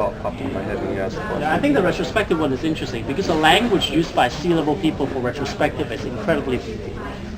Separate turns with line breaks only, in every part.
thought popped in my head when you asked the question.
Yeah, I think the retrospective one is interesting because the language used by C-level people for retrospective is incredibly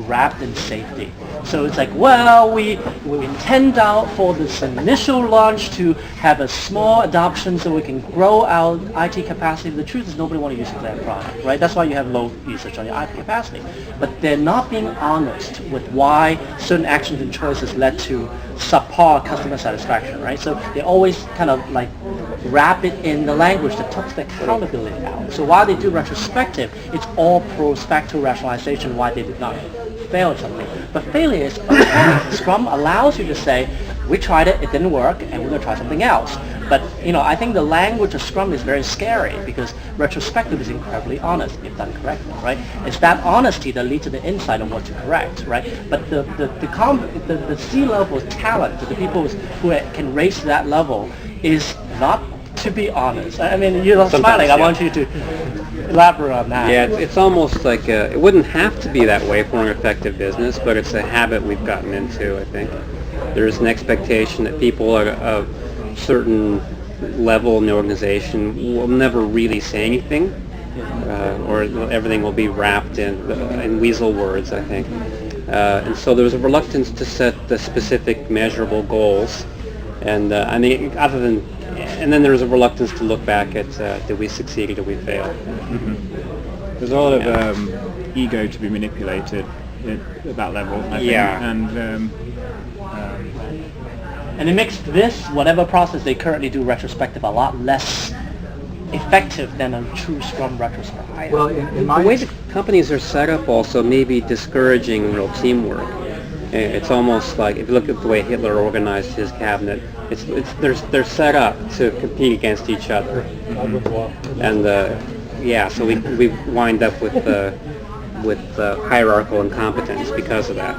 wrapped in safety. So it's like, well, we intend out for this initial launch to have a small adoption so we can grow our IT capacity. The truth is nobody wants to use their product, right? That's why you have low usage on your IT capacity. But they're not being honest with why certain actions and choices led to subpar customer satisfaction, right? So they always kind of like wrap it in the language that takes the accountability out. So while they do retrospective, it's all prospective rationalization why they did not fail at something. But failure is okay. Scrum allows you to say, we tried it, it didn't work, and we're going to try something else. But I think the language of Scrum is very scary because retrospective is incredibly honest if done correctly, right? It's that honesty that leads to the insight on what to correct, right? But the C-level talent, the people who can raise to that level, is not to be honest. I mean, you're smiling.
Yeah.
I want you to elaborate on that.
Yeah, it's almost like it wouldn't have to be that way for an effective business, but it's a habit we've gotten into, I think. There's an expectation that people at a certain level in the organization will never really say anything, or everything will be wrapped in weasel words, I think. And so there's a reluctance to set the specific measurable goals. And I mean, and then there's a reluctance to look back at did we succeed or did we fail?
Mm-hmm. There's a lot of ego to be manipulated at that level, I think.
Yeah.
And it makes this, whatever process they currently do retrospective, a lot less effective than a true Scrum retrospective.
Well, the way the companies are set up also may be discouraging real teamwork. It's almost like, if you look at the way Hitler organized his cabinet, they're set up to compete against each other. And so we wind up with hierarchical incompetence because of that.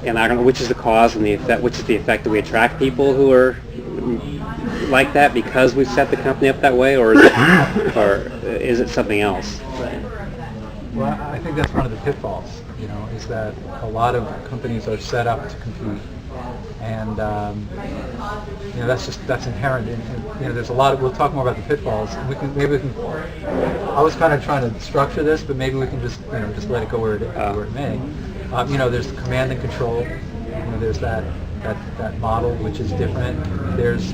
And I don't know which is the cause and the effect. Which is the effect? Do we attract people who are like that because we set the company up that way, or is it something else?
Well, I think that's one of the pitfalls. Is that a lot of companies are set up to compete, and that's inherent. There's a lot of. We'll talk more about the pitfalls. Maybe we can. I was kind of trying to structure this, but maybe we can just let it go where it may. There's the command and control. There's that model which is different. There's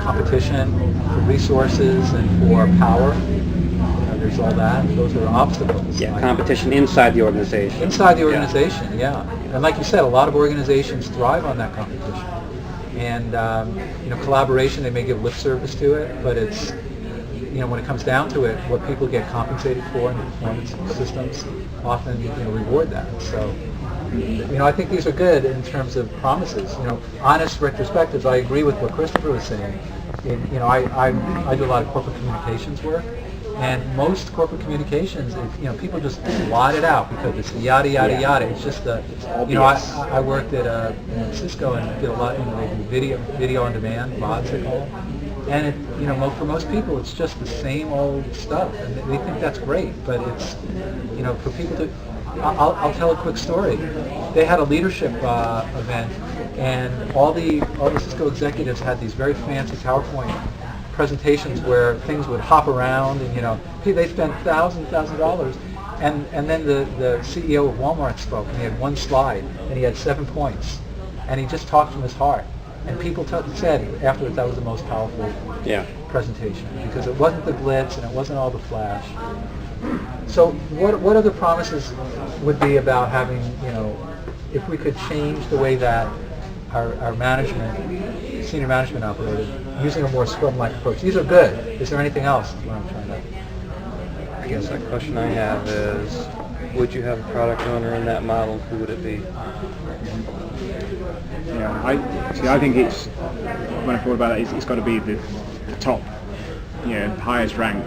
competition for resources and for power. There's all that. Those are obstacles.
Yeah, competition inside the organization.
Inside the organization, yeah. And like you said, a lot of organizations thrive on that competition. And collaboration, they may give lip service to it, but it's when it comes down to it, what people get compensated for in the performance systems often reward that. So I think these are good in terms of promises. Honest retrospectives. I agree with what Christopher was saying. I do a lot of corporate communications work. And most corporate communications, people just blot it out because it's yada yada yada. It's just I worked at Cisco and did a lot. They do video on demand, VODs they call it. And for most people, it's just the same old stuff, and they think that's great. But it's for people to. I'll tell a quick story. They had a leadership event, and all the Cisco executives had these very fancy PowerPoint presentations where things would hop around, and they spent thousands of dollars, and then the CEO of Walmart spoke, and he had one slide, and he had 7 points, and he just talked from his heart, and people said afterwards that was the most powerful presentation because it wasn't the glitz and it wasn't all the flash. So what other promises would be about having if we could change the way that our management, senior management operated, using a more Scrum-like approach. These are good. Is there anything else? Is what I'm trying to.
I guess the question I have is, would you have a product owner in that model? Who would it be?
Yeah, I think it's, when I thought about it, it's got to be the top, highest rank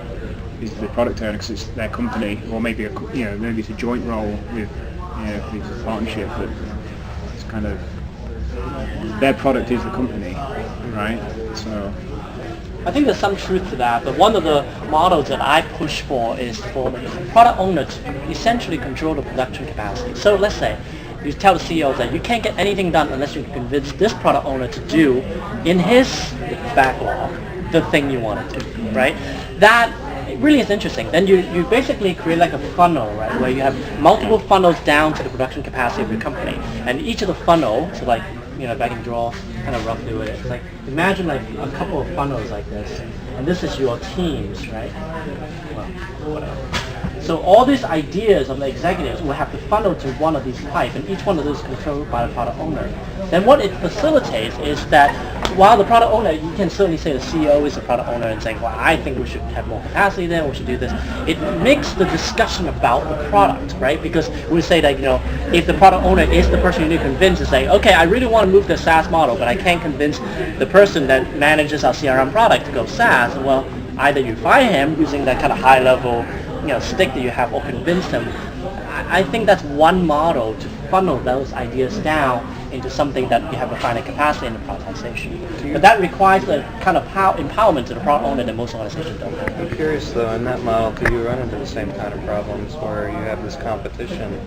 is the product owner because it's their company, or maybe maybe it's a joint role with it's a partnership, but it's kind of their product is the company, right? So
I think there's some truth to that, but one of the models that I push for is for the product owner to essentially control the production capacity. So let's say you tell the CEO that you can't get anything done unless you can convince this product owner to do in his backlog the thing you want to do, right? That really is interesting. Then you basically create like a funnel, right, where you have multiple funnels down to the production capacity of your company, and each of the funnel, so like, if I can draw kind of roughly with it, it's like imagine like a couple of funnels like this, and this is your teams, right? Well, whatever. So all these ideas of the executives will have to funnel to one of these pipes, and each one of those is controlled by the product owner. Then what it facilitates is that while the product owner, you can certainly say the CEO is the product owner and saying, well, I think we should have more capacity there, we should do this. It makes the discussion about the product, right? Because we say that, if the product owner is the person you need to convince to say, okay, I really want to move to a SaaS model, but I can't convince the person that manages our CRM product to go SaaS, well, either you fire him using that kind of high level stick that you have, or convince them. I think that's one model to funnel those ideas down into something that you have a finite capacity in the prioritization. But that requires a kind of empowerment to the product owner that most organizations don't have.
I'm curious though, in that model, do you run into the same kind of problems where you have this competition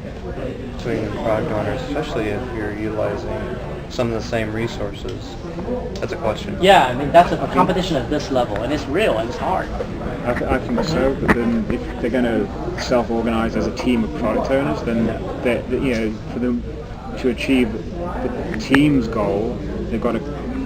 between product owners, especially if you're utilizing some of the same resources? That's a question.
Yeah, I mean, that's a competition at this level, and it's real and it's hard.
I think so, but then if they're going to self-organize as a team of product owners, then for them to achieve the team's goal, they've got to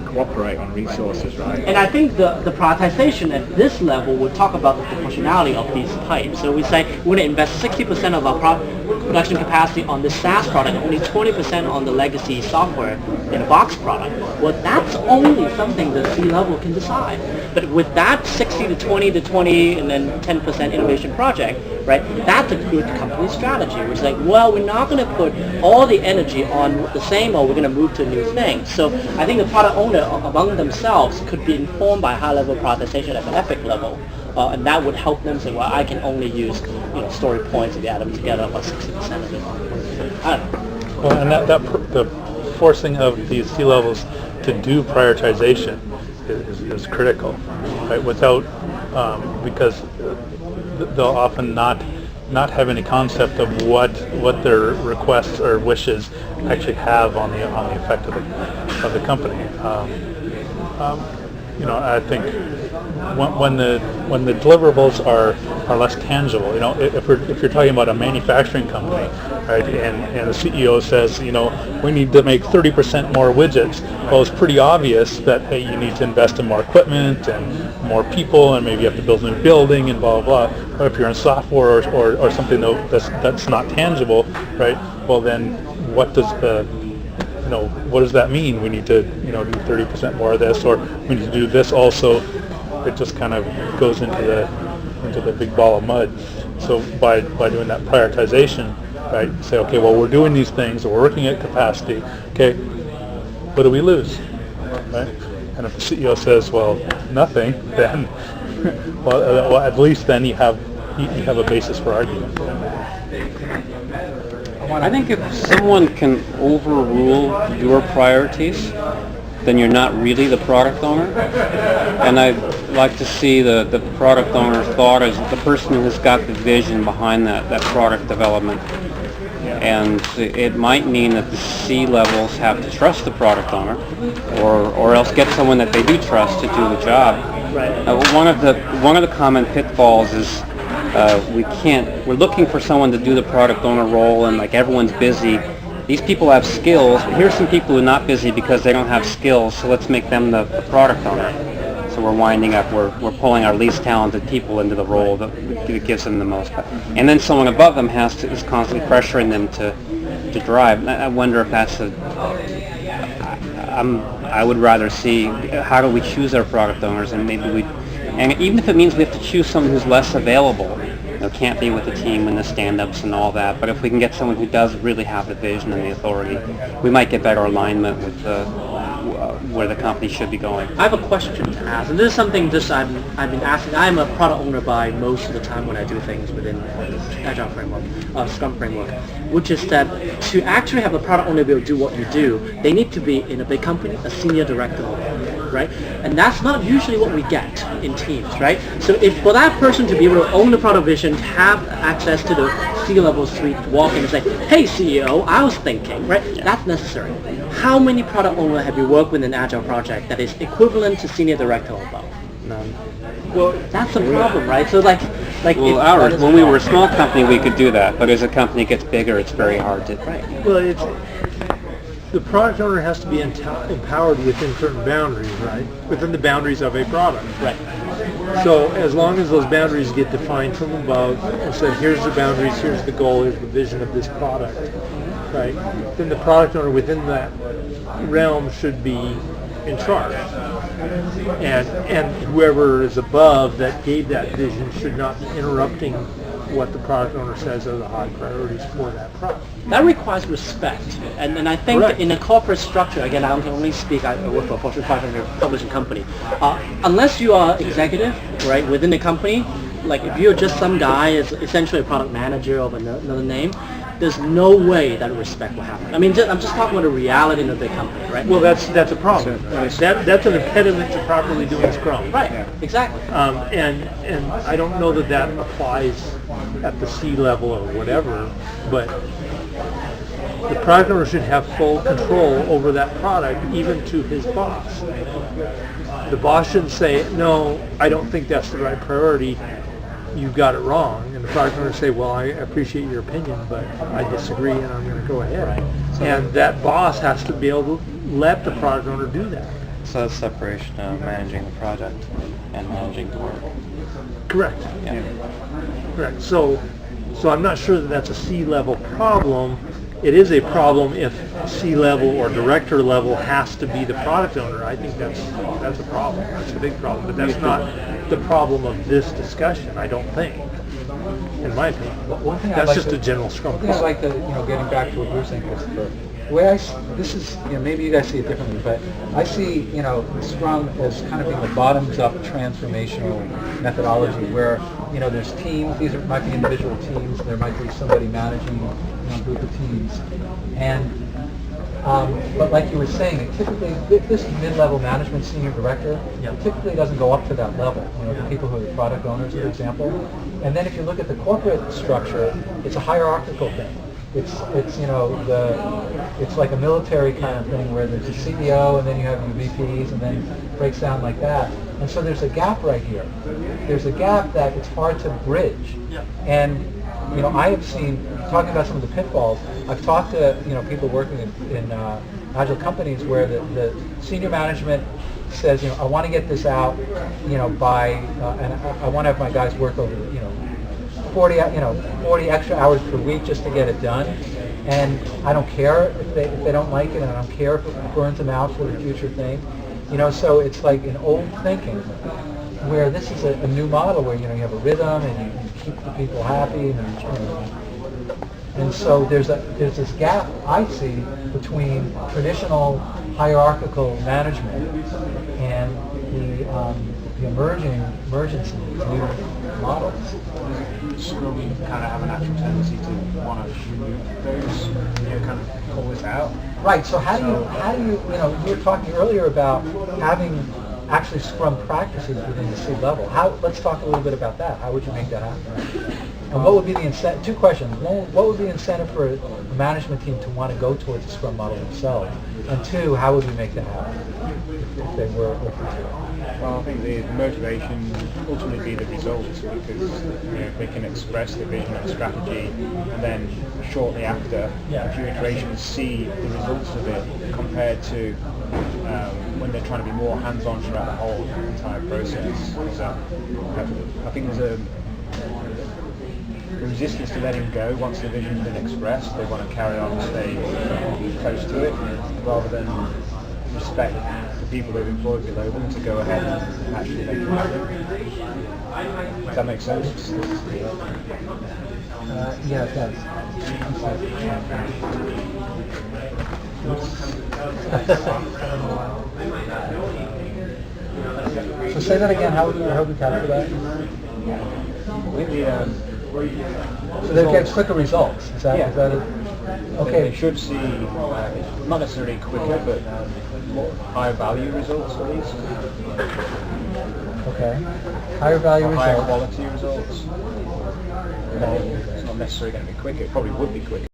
cooperate on resources, right?
And I think the prioritization at this level would talk about the proportionality of these pipes. So we say we're going to invest 60% of our production capacity on the SaaS product, only 20% on the legacy software in a box product. Well, that's only something the C-level can decide. But with that 60 to 20 to 20 and then 10% innovation project, right, that's a good company strategy. Which is like, well, we're not going to put all the energy on the same, or we're going to move to a new thing. So I think the product owner among themselves could be informed by high-level prioritization at the epic level. And that would help them say, well, I can only use story points if you add them together about 60% of it. I don't know.
Well, and the forcing of these C-levels to do prioritization is critical, right? Without because they'll often not have any concept of what their requests or wishes actually have on the effect of the company. I think when the deliverables are less tangible, if you're talking about a manufacturing company, right, and the CEO says, we need to make 30% more widgets. Well, it's pretty obvious that, hey, you need to invest in more equipment and more people, and maybe you have to build a new building and blah blah blah. Or if you're in software or something that's not tangible, right? Well, then what does what does that mean? We need to do 30% more of this, or we need to do this also. It just kind of goes into the big ball of mud. So by doing that prioritization, right, say, okay, well, we're doing these things, we're working at capacity. Okay, what do we lose, right? And if the CEO says, well, nothing, then well, at least then you have a basis for argument.
I think if someone can overrule your priorities, then you're not really the product owner. And I'd like to see the product owner thought as the person who has got the vision behind that product development. And it might mean that the C-levels have to trust the product owner, or else get someone that they do trust to do the job.
Right.
One of the common pitfalls is we're looking for someone to do the product owner role, and like everyone's busy. These people have skills, but here's some people who are not busy because they don't have skills, so let's make them the product owner. So we're winding up, we're pulling our least talented people into the role that gives them the most. And then someone above them is constantly pressuring them to drive. I wonder if that's I would rather see how do we choose our product owners, and and even if it means we have to choose someone who's less available, can't be with the team and the stand-ups and all that, but if we can get someone who does really have the vision and the authority, we might get better alignment with where the company should be going.
I have a question to ask, and this is something I've been asking. I'm a product owner by most of the time when I do things within Agile framework, Scrum framework, which is that to actually have a product owner be able to do what you do, they need to be in a big company, a senior director level. right? And that's not usually what we get in teams, right? So if for that person to be able to own the product vision, to have access to the C-level suite, to walk in and say, hey CEO, I was thinking, right? That's necessary. How many product owners have you worked with in an agile project that is equivalent to senior director or above?
None.
Well, that's the problem, right? So like
Well, ours, when we were a small company, we could do that, but as a company gets bigger, it's very hard to.
right.
Well, the product owner has to be empowered within certain boundaries, right? Within the boundaries of a product.
Right.
So as long as those boundaries get defined from above and said, here's the boundaries, here's the goal, here's the vision of this product, right? Then the product owner within that realm should be in charge. And whoever is above that gave that vision should not be interrupting what the product owner says are the high priorities for that product.
That requires respect, and I think
Correct.
in a corporate structure, again, I can only speak, I work for a Fortune 500 publishing company. Unless you are executive, right, within the company, like if you're just some guy, is essentially a product manager of another name, there's no way that respect will happen. I mean, I'm just talking about the reality of a big company, right?
Well, that's a problem. That's an impediment to properly doing Scrum.
Right, exactly.
And I don't know that applies at the C level or whatever, but the product owner should have full control over that product, even to his boss. The boss shouldn't say, no, I don't think that's the right priority, you got it wrong. And the product owner say, well, I appreciate your opinion, but I disagree and I'm going to go ahead. And that boss has to be able to let the product owner do that.
So that's separation of managing the project and managing the work.
Correct.
Yeah.
Correct. So I'm not sure that that's a C-level problem. It is a problem if C-level or director level has to be the product owner. I think that's a problem. That's a big problem. But that's not the problem of this discussion, I don't think, in my opinion.
One thing
That's just a general Scrum
One thing I
problem.
like to, getting back to what you were saying, Christopher, the way this is, maybe you guys see it differently, but I see, Scrum as kind of being a bottoms-up transformational methodology where, there's teams, might be individual teams, there might be somebody managing a group of teams, and but like you were saying, it typically, this mid-level management senior director, typically doesn't go up to that level. The people who are the product owners, for example. And then if you look at the corporate structure, it's a hierarchical thing. It's like a military kind of thing where there's a CEO and then you have your VPs and then it breaks down like that. And so there's a gap right here. There's a gap that it's hard to bridge. And I have seen, talking about some of the pitfalls, I've talked to people working in agile companies where the senior management says, I want to get this out, by, and I want to have my guys work over, 40 extra hours per week just to get it done. And I don't care if they don't like it, and I don't care if it burns them out for the future thing. So it's like an old thinking where this is a new model where, you have a rhythm and you keep the people happy and so there's this gap I see between traditional hierarchical management and the emergence of these new models.
Scrum kind of have a natural tendency to want to remove those, kind of pull it out.
Right. So how do you you were talking earlier about having actually Scrum practices within the C level. Let's talk a little bit about that. How would you make that happen? And what would be the incentive? Two questions. One, what would be the incentive for a management team to want to go towards a Scrum model themselves? And two, how would we make that happen if they were open to it?
Well, I think the motivation would ultimately be the results, because if they can express the vision and strategy, and then shortly after, a few iterations, see the results of it compared to when they're trying to be more hands-on throughout the whole entire process. So I think there's a resistance to letting go once the vision's been expressed. They want to carry on and stay close to it, rather than respect the people they've employed below them to go ahead and actually make it happen. Does that make sense?
Yeah, it does. So say that again. How would we capture that?
I think
So they get quicker results. Is that it? Okay.
They should see, not necessarily quicker, but more higher value results at least.
Okay. Higher value
Or higher
results.
quality results. It's not necessarily going to be quicker. It probably would be quicker.